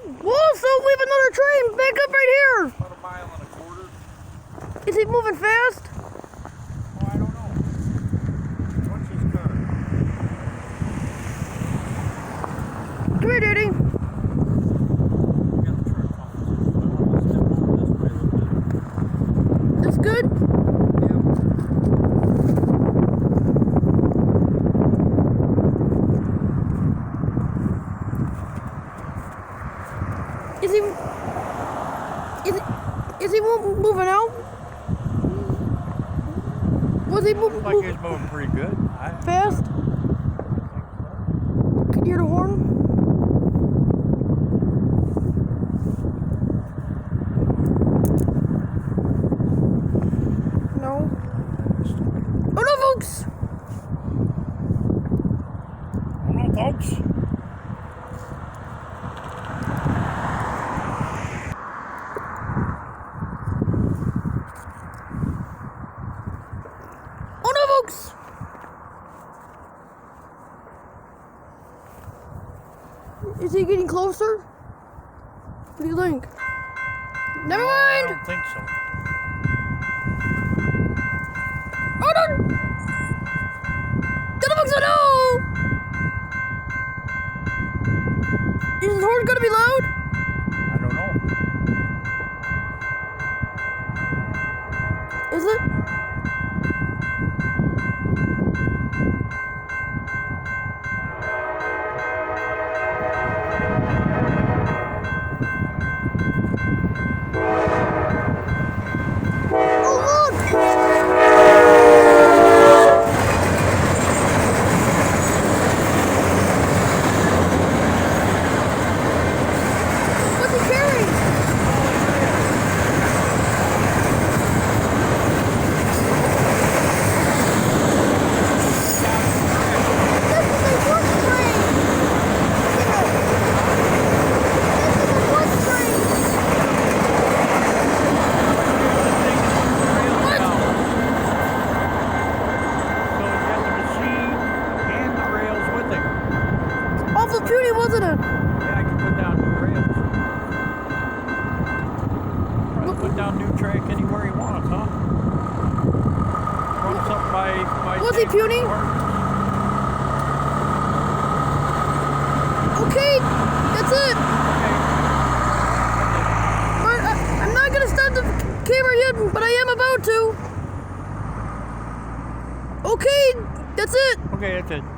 We'll also leave another train back up right here. About a mile and a quarter. Is he moving fast? Oh, I don't know. What's his car? Come here, Daddy. We got the truck coming, so I want to step over this way a little bit. That's good. Yeah. Is he moving out? Was he Looks like he's moving pretty good. Fast? Can you hear the horn? No. Oh no, folks! Oh no, folks. Oh no, folks! Is he getting closer? What do you think? Never I mind! don't think so. Oh no! The folks, oh no! Is his horn gonna be loud? I don't know. Is it? Awful puny, wasn't it? Yeah, I can put down new rails. Probably put down new track anywhere he wants, huh? Run something by Was he puny? Okay, that's it. But I'm not gonna start the camera yet, but I am about to. Okay, that's it. Okay, that's it.